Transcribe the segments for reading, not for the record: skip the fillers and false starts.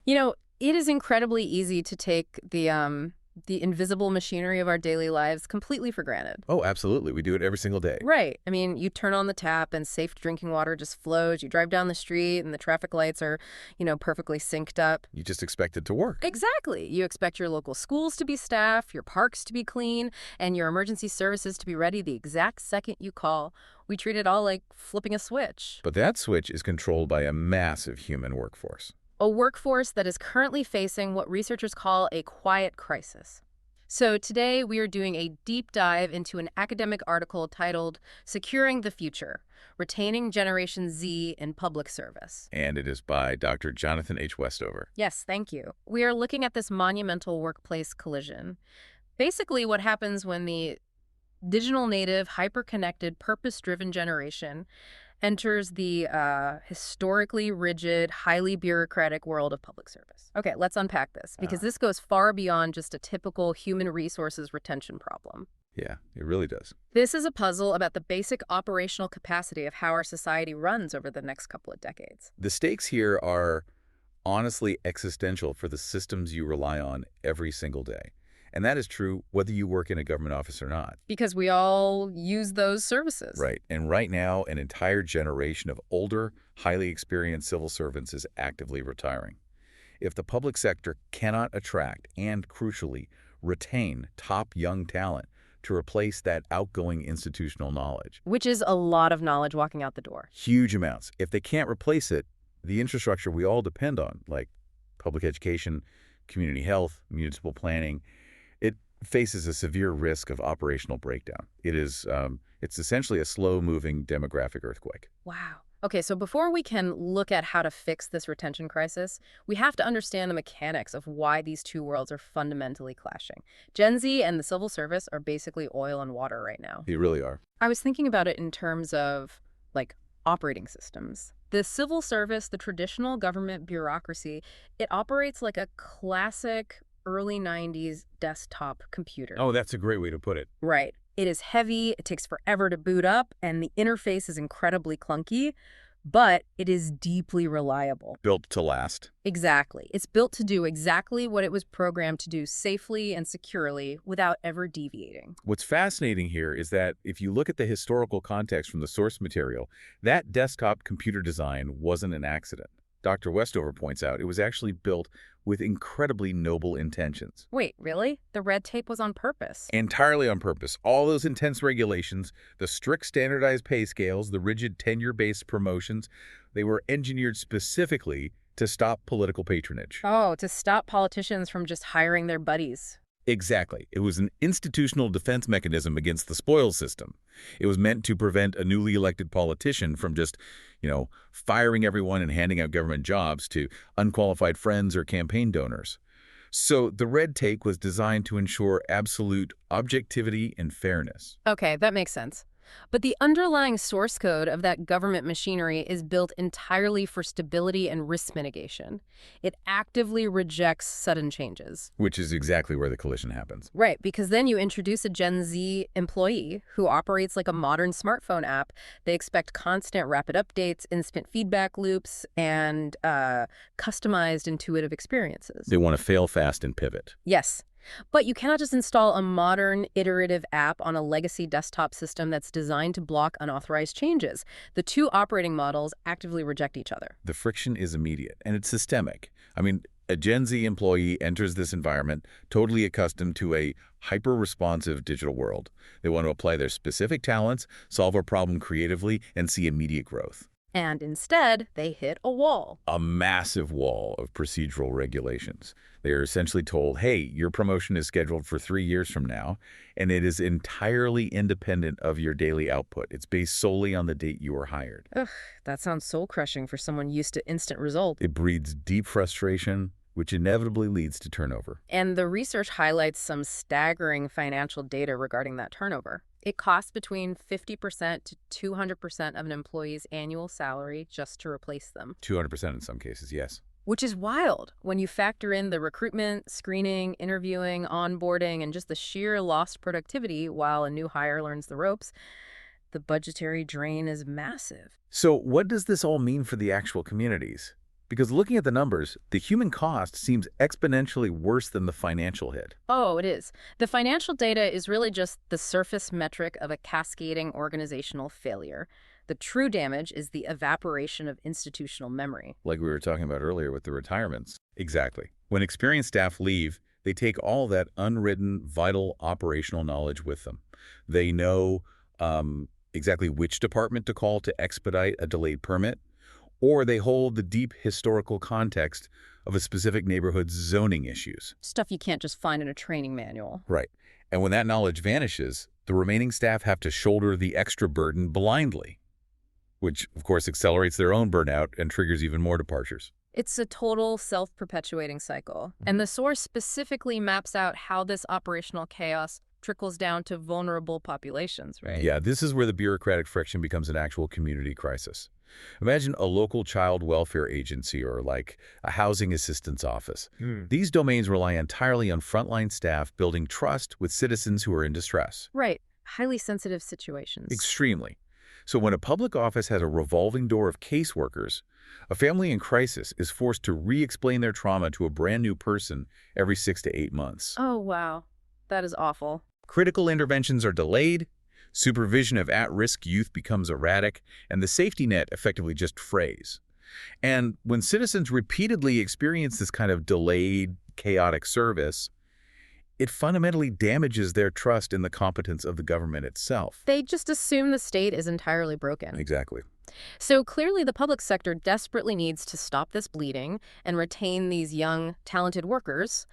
It is incredibly easy to take the invisible machinery of our daily lives completely for granted. Oh, absolutely. We do it every single day. Right. I mean, you turn on the tap and safe drinking water just flows. You drive down the street and the traffic lights are, perfectly synced up. You just expect it to work. Exactly. You expect your local schools to be staffed, your parks to be clean, and your emergency services to be ready the exact second you call. We treat it all like flipping a switch. But that switch is controlled by a massive human workforce. A workforce that is currently facing what researchers call a quiet crisis. So today we are doing a deep dive into an academic article titled Securing the Future, Retaining Generation Z in Public Service. And it is by Dr. Jonathan H. Westover. Yes, thank you. We are looking at this monumental workplace collision. Basically what happens when the digital native, hyper-connected, purpose-driven generation enters the historically rigid, highly bureaucratic world of public service. Okay, let's unpack this, because this goes far beyond just a typical human resources retention problem. Yeah, it really does. This is a puzzle about the basic operational capacity of how our society runs over the next couple of decades. The stakes here are honestly existential for the systems you rely on every single day. And that is true whether you work in a government office or not. Because we all use those services. Right. And right now, an entire generation of older, highly experienced civil servants is actively retiring. If the public sector cannot attract and, crucially, retain top young talent to replace that outgoing institutional knowledge. Which is a lot of knowledge walking out the door. Huge amounts. If they can't replace it, the infrastructure we all depend on, like public education, community health, municipal planning, it faces a severe risk of operational breakdown. It's essentially a slow-moving demographic earthquake. Wow. Okay, so before we can look at how to fix this retention crisis, we have to understand the mechanics of why these two worlds are fundamentally clashing. Gen Z and the civil service are basically oil and water right now. They really are. I was thinking about it in terms of, operating systems. The civil service, the traditional government bureaucracy, it operates like a classic early 90s desktop computer. Oh, that's a great way to put it. Right. It is heavy, it takes forever to boot up, and the interface is incredibly clunky, but it is deeply reliable. Built to last. Exactly. It's built to do exactly what it was programmed to do safely and securely without ever deviating. What's fascinating here is that if you look at the historical context from the source material, that desktop computer design wasn't an accident. Dr. Westover points out it was actually built with incredibly noble intentions. Wait, really? The red tape was on purpose? Entirely on purpose. All those intense regulations, the strict standardized pay scales, the rigid tenure-based promotions, they were engineered specifically to stop political patronage. Oh, to stop politicians from just hiring their buddies. Exactly. It was an institutional defense mechanism against the spoils system. It was meant to prevent a newly elected politician from just, firing everyone and handing out government jobs to unqualified friends or campaign donors. So the red tape was designed to ensure absolute objectivity and fairness. Okay, that makes sense. But the underlying source code of that government machinery is built entirely for stability and risk mitigation. It actively rejects sudden changes. Which is exactly where the collision happens. Right, because then you introduce a Gen Z employee who operates like a modern smartphone app. They expect constant rapid updates, instant feedback loops, and customized intuitive experiences. They want to fail fast and pivot. Yes. But you cannot just install a modern, iterative app on a legacy desktop system that's designed to block unauthorized changes. The two operating models actively reject each other. The friction is immediate, and it's systemic. I mean, a Gen Z employee enters this environment totally accustomed to a hyper-responsive digital world. They want to apply their specific talents, solve a problem creatively, and see immediate growth. And instead, they hit a wall. A massive wall of procedural regulations. They are essentially told, hey, your promotion is scheduled for 3 years from now, and it is entirely independent of your daily output. It's based solely on the date you were hired. Ugh, that sounds soul-crushing for someone used to instant results. It breeds deep frustration, which inevitably leads to turnover. And the research highlights some staggering financial data regarding that turnover. It costs between 50% to 200% of an employee's annual salary just to replace them. 200% in some cases, yes. Which is wild when you factor in the recruitment, screening, interviewing, onboarding, and just the sheer lost productivity while a new hire learns the ropes. The budgetary drain is massive. So what does this all mean for the actual communities? Because looking at the numbers, the human cost seems exponentially worse than the financial hit. Oh, it is. The financial data is really just the surface metric of a cascading organizational failure. The true damage is the evaporation of institutional memory. Like we were talking about earlier with the retirements. Exactly. When experienced staff leave, they take all that unwritten, vital operational knowledge with them. They know exactly which department to call to expedite a delayed permit, or they hold the deep historical context of a specific neighborhood's zoning issues. Stuff you can't just find in a training manual. Right. And when that knowledge vanishes, the remaining staff have to shoulder the extra burden blindly, which, of course, accelerates their own burnout and triggers even more departures. It's a total self-perpetuating cycle. And the source specifically maps out how this operational chaos trickles down to vulnerable populations, right? Yeah, this is where the bureaucratic friction becomes an actual community crisis. Imagine a local child welfare agency or like a housing assistance office. These domains rely entirely on frontline staff building trust with citizens who are in distress. Right. Highly sensitive situations. Extremely. So when a public office has a revolving door of caseworkers, a family in crisis is forced to re-explain their trauma to a brand new person every 6 to 8 months. Oh, wow. That is awful. Critical interventions are delayed, supervision of at-risk youth becomes erratic, and the safety net effectively just frays. And when citizens repeatedly experience this kind of delayed, chaotic service, it fundamentally damages their trust in the competence of the government itself. They just assume the state is entirely broken. Exactly. So clearly the public sector desperately needs to stop this bleeding and retain these young, talented workers.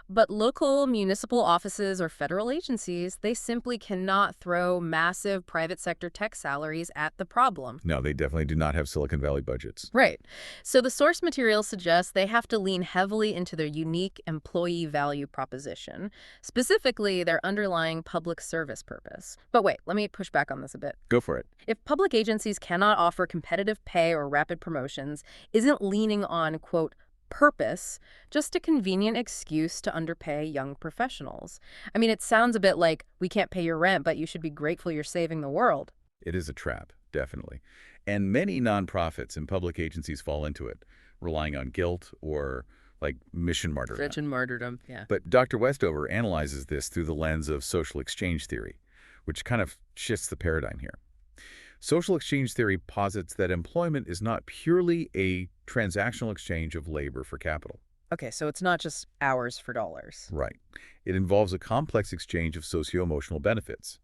But local municipal offices or federal agencies, they simply cannot throw massive private sector tech salaries at the problem. No, they definitely do not have Silicon Valley budgets. Right. So the source material suggests they have to lean heavily into their unique employee value proposition, specifically their underlying public service purpose. But wait, let me push back on this a bit. Go for it. If public agencies cannot offer competitive pay or rapid promotions, isn't leaning on, quote, purpose just a convenient excuse to underpay young professionals? I mean, it sounds a bit like, we can't pay your rent, but you should be grateful you're saving the world. It is a trap, definitely. And many nonprofits and public agencies fall into it, relying on guilt or like mission martyrdom. Christian martyrdom, yeah. But Dr. Westover analyzes this through the lens of social exchange theory, which kind of shifts the paradigm here. Social exchange theory posits that employment is not purely a transactional exchange of labor for capital. Okay, so it's not just hours for dollars. Right. It involves a complex exchange of socio-emotional benefits.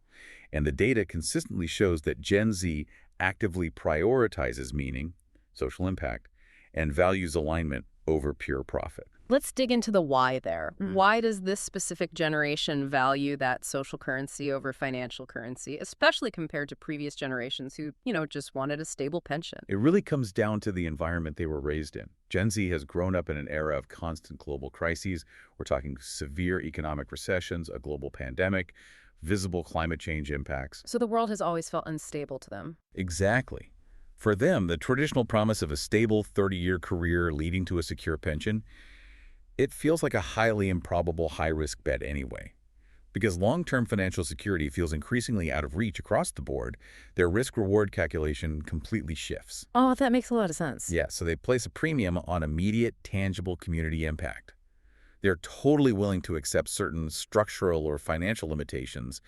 And the data consistently shows that Gen Z actively prioritizes meaning, social impact, and values alignment over pure profit. Let's dig into the why there. Why does this specific generation value that social currency over financial currency, especially compared to previous generations who, just wanted a stable pension? It really comes down to the environment they were raised in. Gen Z has grown up in an era of constant global crises. We're talking severe economic recessions, a global pandemic, visible climate change impacts. So the world has always felt unstable to them. Exactly. For them, the traditional promise of a stable 30-year career leading to a secure pension, it feels like a highly improbable high-risk bet anyway. Because long-term financial security feels increasingly out of reach across the board, their risk-reward calculation completely shifts. Oh, that makes a lot of sense. Yeah, so they place a premium on immediate, tangible community impact. They're totally willing to accept certain structural or financial limitations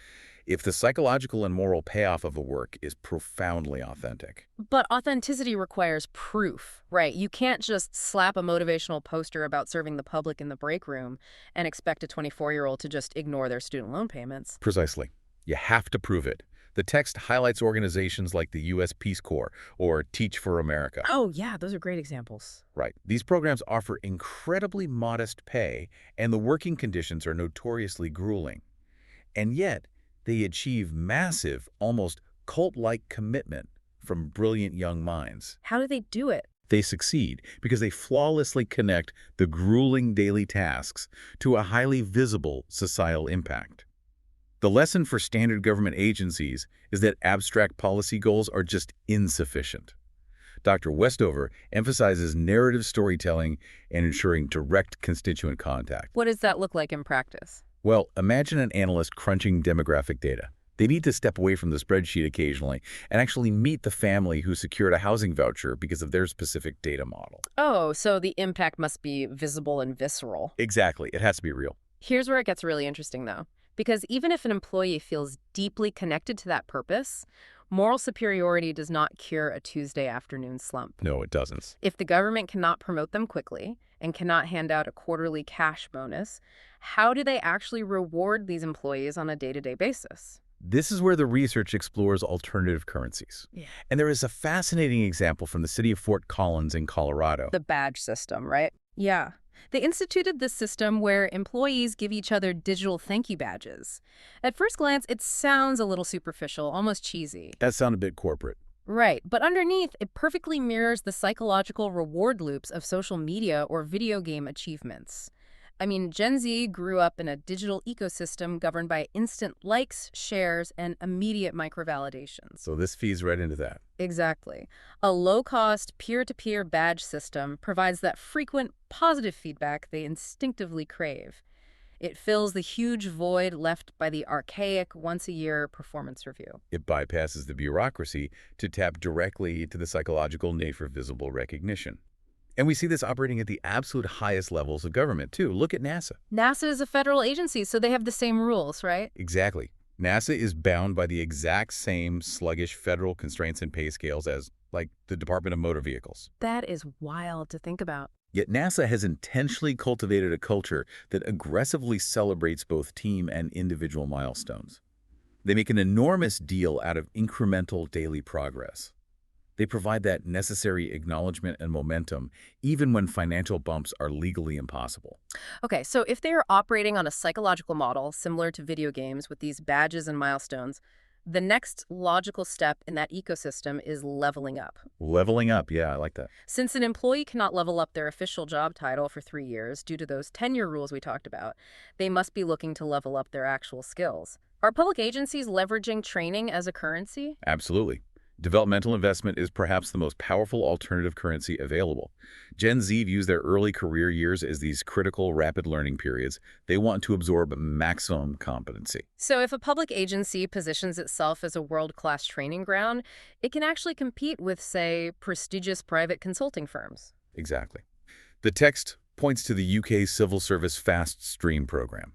if the psychological and moral payoff of the work is profoundly authentic. But authenticity requires proof, right? You can't just slap a motivational poster about serving the public in the break room and expect a 24-year-old to just ignore their student loan payments. Precisely. You have to prove it. The text highlights organizations like the U.S. Peace Corps or Teach for America. Oh, yeah, those are great examples. Right. These programs offer incredibly modest pay, and the working conditions are notoriously grueling. And yet, they achieve massive, almost cult-like commitment from brilliant young minds. How do they do it? They succeed because they flawlessly connect the grueling daily tasks to a highly visible societal impact. The lesson for standard government agencies is that abstract policy goals are just insufficient. Dr. Westover emphasizes narrative storytelling and ensuring direct constituent contact. What does that look like in practice? Well, imagine an analyst crunching demographic data. They need to step away from the spreadsheet occasionally and actually meet the family who secured a housing voucher because of their specific data model. Oh, so the impact must be visible and visceral. Exactly. It has to be real. Here's where it gets really interesting, though, because even if an employee feels deeply connected to that purpose, moral superiority does not cure a Tuesday afternoon slump. No, it doesn't. If the government cannot promote them quickly and cannot hand out a quarterly cash bonus, how do they actually reward these employees on a day-to-day basis? This is where the research explores alternative currencies. Yeah. And there is a fascinating example from the city of Fort Collins in Colorado. The badge system, right? Yeah. They instituted this system where employees give each other digital thank you badges. At first glance, it sounds a little superficial, almost cheesy. That sounded a bit corporate. Right, but underneath, it perfectly mirrors the psychological reward loops of social media or video game achievements. I mean, Gen Z grew up in a digital ecosystem governed by instant likes, shares, and immediate microvalidations. So this feeds right into that. Exactly. A low-cost, peer-to-peer badge system provides that frequent, positive feedback they instinctively crave. It fills the huge void left by the archaic, once-a-year performance review. It bypasses the bureaucracy to tap directly into the psychological need for visible recognition. And we see this operating at the absolute highest levels of government, too. Look at NASA. NASA is a federal agency, so they have the same rules, right? Exactly. NASA is bound by the exact same sluggish federal constraints and pay scales as, like, the Department of Motor Vehicles. That is wild to think about. Yet NASA has intentionally cultivated a culture that aggressively celebrates both team and individual milestones. They make an enormous deal out of incremental daily progress. They provide that necessary acknowledgement and momentum, even when financial bumps are legally impossible. Okay, so if they are operating on a psychological model similar to video games with these badges and milestones, the next logical step in that ecosystem is leveling up. Leveling up, yeah, I like that. Since an employee cannot level up their official job title for 3 years due to those tenure rules we talked about, they must be looking to level up their actual skills. Are public agencies leveraging training as a currency? Absolutely. Developmental investment is perhaps the most powerful alternative currency available. Gen Z views their early career years as these critical, rapid learning periods. They want to absorb maximum competency. So if a public agency positions itself as a world-class training ground, it can actually compete with, say, prestigious private consulting firms. Exactly. The text points to the UK's Civil Service Fast Stream program.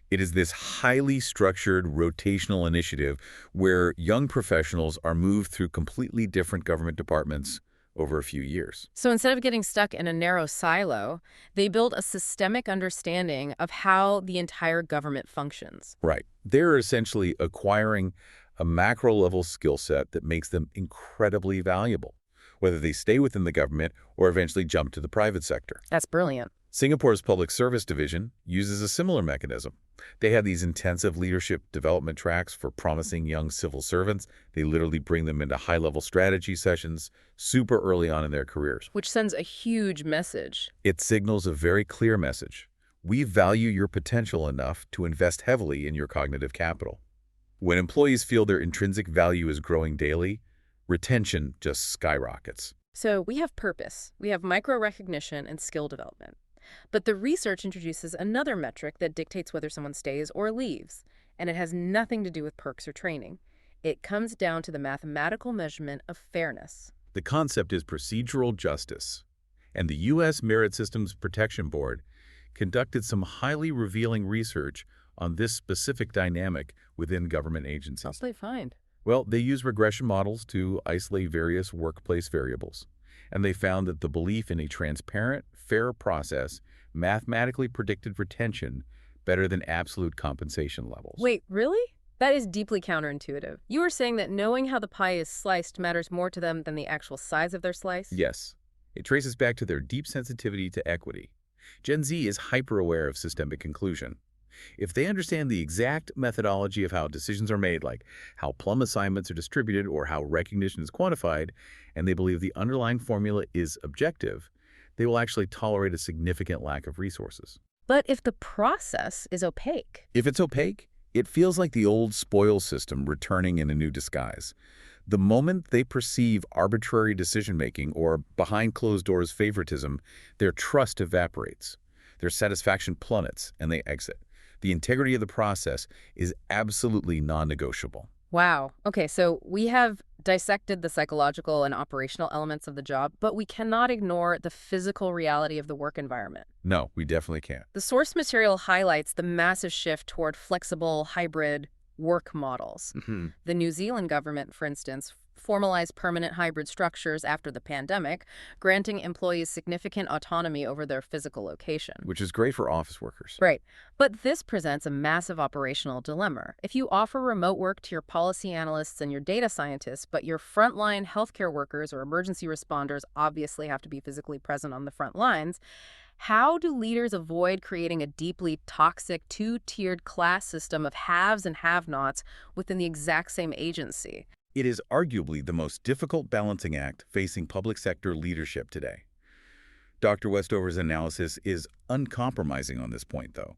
It is this highly structured rotational initiative where young professionals are moved through completely different government departments over a few years. So instead of getting stuck in a narrow silo, they build a systemic understanding of how the entire government functions. Right. They're essentially acquiring a macro-level skill set that makes them incredibly valuable, whether they stay within the government or eventually jump to the private sector. That's brilliant. Singapore's Public Service Division uses a similar mechanism. They have these intensive leadership development tracks for promising young civil servants. They literally bring them into high-level strategy sessions super early on in their careers. Which sends a huge message. It signals a very clear message. We value your potential enough to invest heavily in your cognitive capital. When employees feel their intrinsic value is growing daily, retention just skyrockets. So we have purpose, we have micro-recognition and skill development. But the research introduces another metric that dictates whether someone stays or leaves, and it has nothing to do with perks or training. It comes down to the mathematical measurement of fairness. The concept is procedural justice, and the U.S. Merit Systems Protection Board conducted some highly revealing research on this specific dynamic within government agencies. How'd they find? Well, they use regression models to isolate various workplace variables, and they found that the belief in a transparent, fair process mathematically predicted retention better than absolute compensation levels. Wait, really? That is deeply counterintuitive. You were saying that knowing how the pie is sliced matters more to them than the actual size of their slice? Yes. It traces back to their deep sensitivity to equity. Gen Z is hyper-aware of systemic inclusion. If they understand the exact methodology of how decisions are made, like how plum assignments are distributed or how recognition is quantified, and they believe the underlying formula is objective, they will actually tolerate a significant lack of resources. But if the process is opaque? If it's opaque, it feels like the old spoil system returning in a new disguise. The moment they perceive arbitrary decision-making or behind closed doors favoritism, their trust evaporates. Their satisfaction plummets, and they exit. The integrity of the process is absolutely non-negotiable. Wow. Okay, so we have dissected the psychological and operational elements of the job, but we cannot ignore the physical reality of the work environment. No, we definitely can't. The source material highlights the massive shift toward flexible, hybrid work models. Mhm. The New Zealand government, for instance, formalized permanent hybrid structures after the pandemic, granting employees significant autonomy over their physical location. Which is great for office workers. Right. But this presents a massive operational dilemma. If you offer remote work to your policy analysts and your data scientists, but your frontline healthcare workers or emergency responders obviously have to be physically present on the front lines, how do leaders avoid creating a deeply toxic two-tiered class system of haves and have-nots within the exact same agency? It is arguably the most difficult balancing act facing public sector leadership today. Dr. Westover's analysis is uncompromising on this point, though.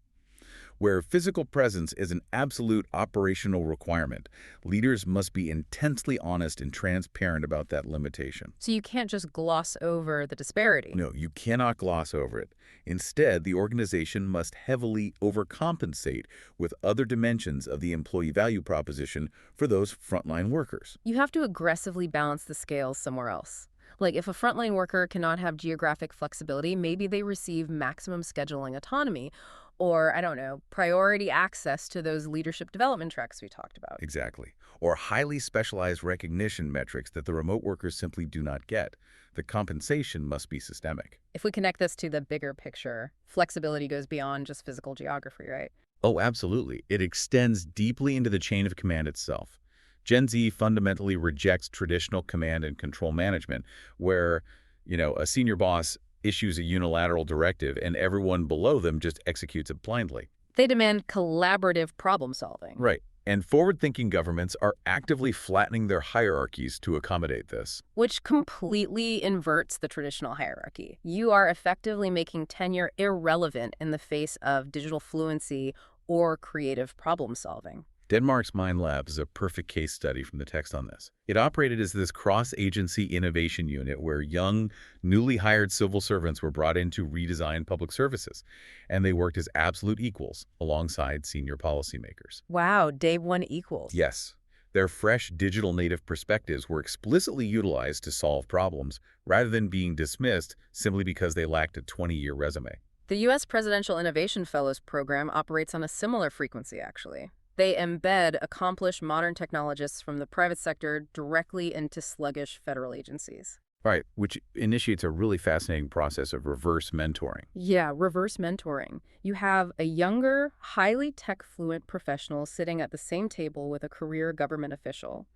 Where physical presence is an absolute operational requirement, leaders must be intensely honest and transparent about that limitation. So you can't just gloss over the disparity. No, you cannot gloss over it. Instead, the organization must heavily overcompensate with other dimensions of the employee value proposition for those frontline workers. You have to aggressively balance the scales somewhere else. Like if a frontline worker cannot have geographic flexibility, maybe they receive maximum scheduling autonomy or, I don't know, priority access to those leadership development tracks we talked about. Exactly. Or highly specialized recognition metrics that the remote workers simply do not get. The compensation must be systemic. If we connect this to the bigger picture, flexibility goes beyond just physical geography, right? Oh, absolutely. It extends deeply into the chain of command itself. Gen Z fundamentally rejects traditional command and control management, where, a senior boss issues a unilateral directive and everyone below them just executes it blindly. They demand collaborative problem solving. Right. And forward-thinking governments are actively flattening their hierarchies to accommodate this. Which completely inverts the traditional hierarchy. You are effectively making tenure irrelevant in the face of digital fluency or creative problem solving. Denmark's Mind Lab is a perfect case study from the text on this. It operated as this cross-agency innovation unit where young, newly hired civil servants were brought in to redesign public services, and they worked as absolute equals alongside senior policymakers. Wow, day one equals. Yes, their fresh digital native perspectives were explicitly utilized to solve problems rather than being dismissed simply because they lacked a 20-year resume. The U.S. Presidential Innovation Fellows Program operates on a similar frequency, actually. They embed accomplished modern technologists from the private sector directly into sluggish federal agencies. Right, which initiates a really fascinating process of reverse mentoring. Yeah, reverse mentoring. You have a younger, highly tech-fluent professional sitting at the same table with a career government official.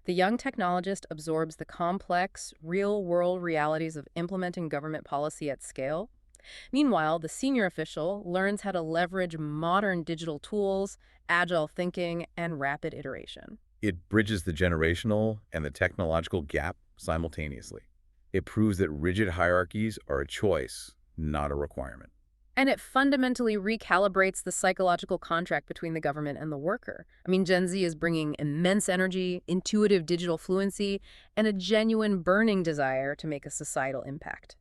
The young technologist absorbs the complex, real-world realities of implementing government policy at scale. Meanwhile, the senior official learns how to leverage modern digital tools, agile thinking, and rapid iteration. It bridges the generational and the technological gap simultaneously. It proves that rigid hierarchies are a choice, not a requirement. And it fundamentally recalibrates the psychological contract between the government and the worker. I mean, Gen Z is bringing immense energy, intuitive digital fluency, and a genuine burning desire to make a societal impact.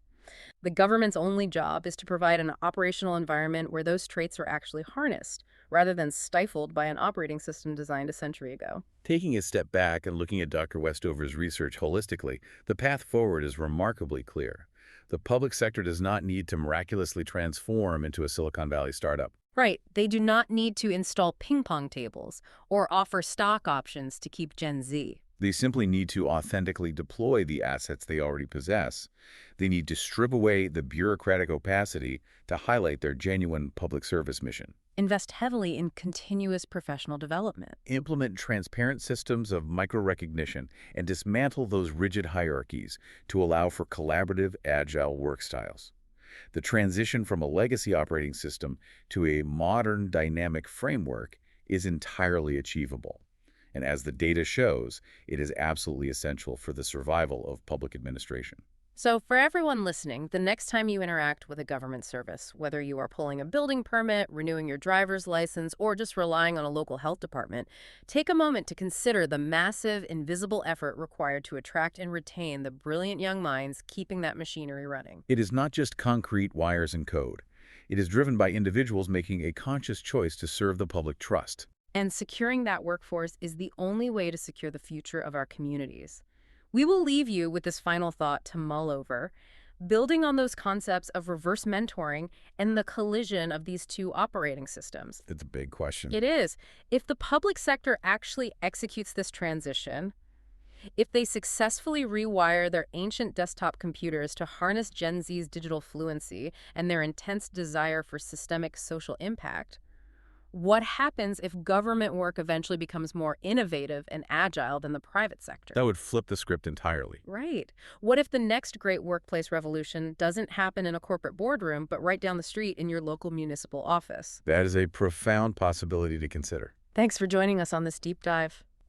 The government's only job is to provide an operational environment where those traits are actually harnessed, rather than stifled by an operating system designed a century ago. Taking a step back and looking at Dr. Westover's research holistically, the path forward is remarkably clear. The public sector does not need to miraculously transform into a Silicon Valley startup. Right. They do not need to install ping pong tables or offer stock options to keep Gen Z. They simply need to authentically deploy the assets they already possess. They need to strip away the bureaucratic opacity to highlight their genuine public service mission. Invest heavily in continuous professional development. Implement transparent systems of micro-recognition and dismantle those rigid hierarchies to allow for collaborative, agile work styles. The transition from a legacy operating system to a modern dynamic framework is entirely achievable. And as the data shows, it is absolutely essential for the survival of public administration. So for everyone listening, the next time you interact with a government service, whether you are pulling a building permit, renewing your driver's license, or just relying on a local health department, take a moment to consider the massive, invisible effort required to attract and retain the brilliant young minds keeping that machinery running. It is not just concrete wires and code. It is driven by individuals making a conscious choice to serve the public trust. And securing that workforce is the only way to secure the future of our communities. We will leave you with this final thought to mull over, building on those concepts of reverse mentoring and the collision of these two operating systems. It's a big question. It is. If the public sector actually executes this transition, if they successfully rewire their ancient desktop computers to harness Gen Z's digital fluency and their intense desire for systemic social impact, what happens if government work eventually becomes more innovative and agile than the private sector? That would flip the script entirely. Right. What if the next great workplace revolution doesn't happen in a corporate boardroom, but right down the street in your local municipal office? That is a profound possibility to consider. Thanks for joining us on this deep dive.